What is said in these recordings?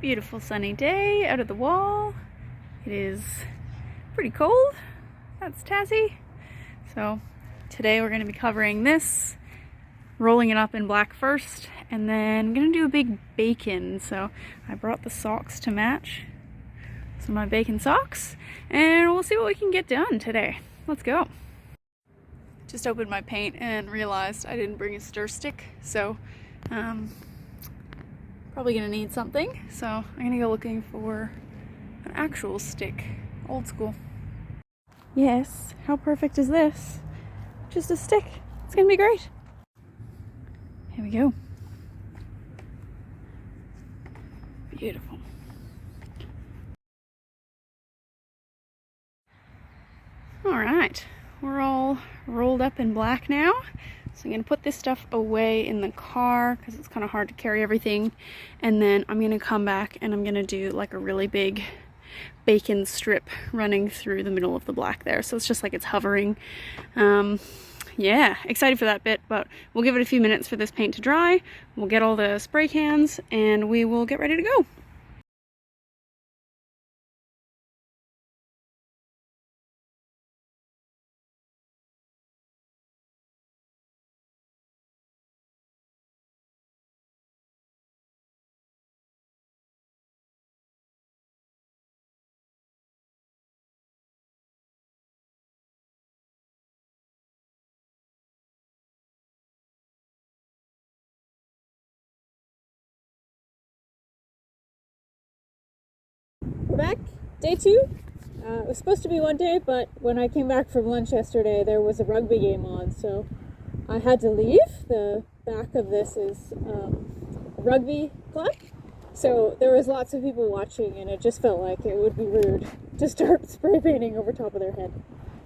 Beautiful sunny day out of the wall. It is pretty cold. That's Tassie. So today we're going to be covering this, rolling it up in black first, and then I'm going to do a big bacon. So I brought the socks to match. Some of my bacon socks, and we'll see what we can get done today. Let's go. Just opened my paint and realized I didn't bring a stir stick, so probably gonna need something. So I'm gonna go looking for an actual stick, old school. Yes, how perfect is this? Just a stick. It's gonna be great. Here we go. Beautiful. All right, we're all rolled up in black now. So I'm gonna put this stuff away in the car because it's kind of hard to carry everything. And then I'm gonna come back and I'm gonna do like a really big bacon strip running through the middle of the black there. So it's just like it's hovering. Yeah, excited for that bit, but we'll give it a few minutes for this paint to dry. We'll get all the spray cans and we will get ready to go. We're back, day 2. It was supposed to be one day, but when I came back from lunch yesterday, there was a rugby game on, so I had to leave. The back of this is a rugby club, so there was lots of people watching, and it just felt like it would be rude to start spray painting over top of their head.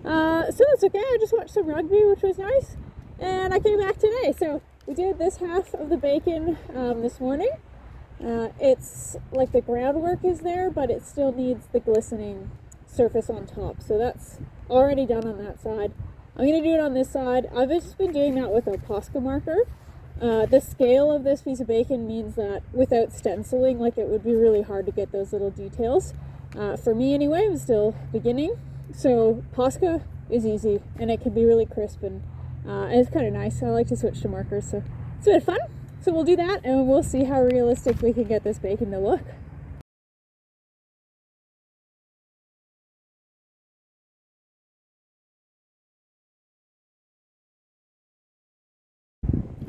So that's okay. I just watched some rugby, which was nice, and I came back today. So we did this half of the bacon this morning. It's like the groundwork is there, but it still needs the glistening surface on top. So that's already done on that side. I'm going to do it on this side. I've just been doing that with a Posca marker. The scale of this piece of bacon means that without stenciling, like it would be really hard to get those little details. For me anyway, I'm still beginning. So Posca is easy and it can be really crisp and it's kind of nice. I like to switch to markers, so it's a bit of fun. So we'll do that and we'll see how realistic we can get this bacon to look.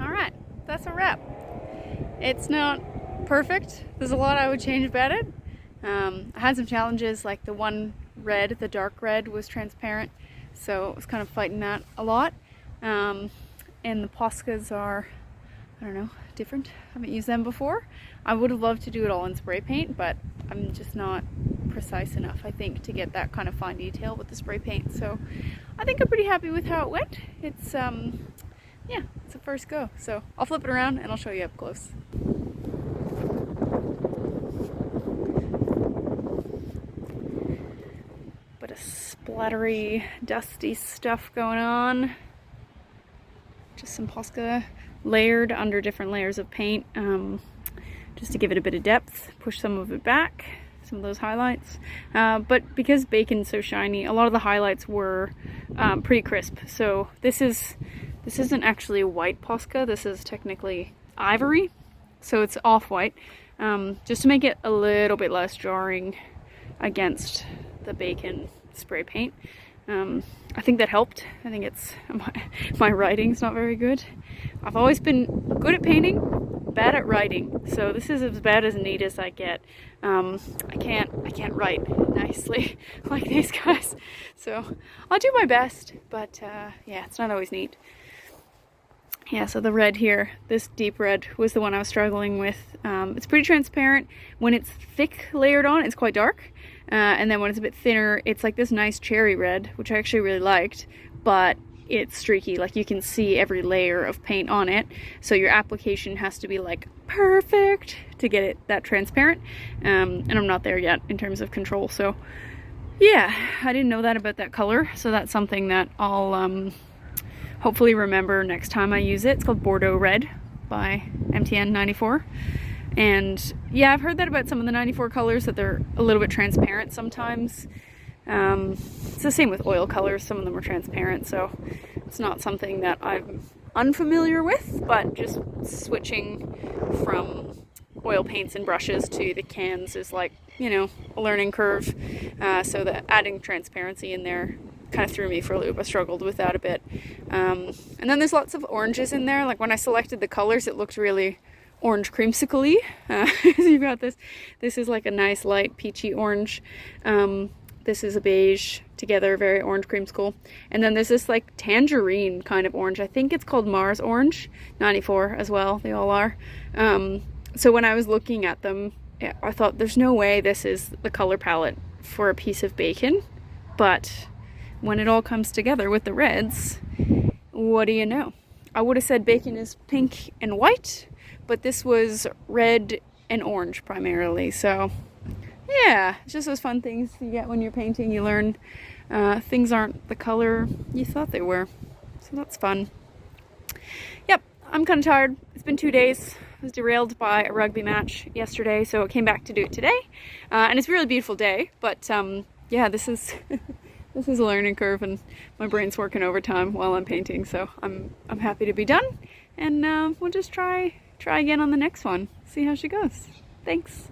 All right, that's a wrap. It's not perfect. There's a lot I would change about it. I had some challenges, like the one red, the dark red was transparent, so I was kind of fighting that a lot. And the Poscas are, I don't know, different. I haven't used them before. I would have loved to do it all in spray paint, but I'm just not precise enough, I think, to get that kind of fine detail with the spray paint. So I think I'm pretty happy with how it went. It's yeah, it's a first go. So I'll flip it around and I'll show you up close. Bit of splattery, dusty stuff going on. Just some Posca layered under different layers of paint, just to give it a bit of depth, push some of it back, some of those highlights. But because bacon's so shiny, a lot of the highlights were pretty crisp. So this isn't actually a white Posca, this is technically ivory, so it's off-white, just to make it a little bit less jarring against the bacon spray paint. I think that helped. I think it's my writing's not very good. I've always been good at painting, bad at writing. So this is as bad as neat as I get. I can't write nicely like these guys. So I'll do my best, but yeah, it's not always neat. Yeah, so the red here, this deep red was the one I was struggling with. It's pretty transparent. When it's thick layered on, it's quite dark. And then when it's a bit thinner, it's like this nice cherry red, which I actually really liked, but it's streaky. Like you can see every layer of paint on it. So your application has to be like perfect to get it that transparent. And I'm not there yet in terms of control. So yeah, I didn't know that about that color. So that's something that I'll hopefully remember next time I use it. It's called Bordeaux Red by MTN 94. And yeah, I've heard that about some of the 94 colors, that they're a little bit transparent sometimes. It's the same with oil colors, some of them are transparent, so it's not something that I'm unfamiliar with, but just switching from oil paints and brushes to the cans is like, you know, a learning curve. So that adding transparency in there kind of threw me for a loop. I struggled with that a bit. And then there's lots of oranges in there. Like when I selected the colors, it looked really orange creamsicle-y. You've got this is like a nice light peachy orange. This is a beige together, very orange creamsicle. And then there's this like tangerine kind of orange. I think it's called Mars Orange. 94 as well, they all are. So when I was looking at them, I thought there's no way this is the color palette for a piece of bacon. But when it all comes together with the reds, what do you know? I would have said bacon is pink and white, but this was red and orange primarily. So yeah, it's just those fun things you get when you're painting. You learn things aren't the color you thought they were. So that's fun. Yep, I'm kind of tired. It's been 2 days. I was derailed by a rugby match yesterday, so I came back to do it today. And it's a really beautiful day, but yeah, this is this is a learning curve, and my brain's working overtime while I'm painting. So I'm happy to be done, and we'll just try again on the next one. See how she goes. Thanks.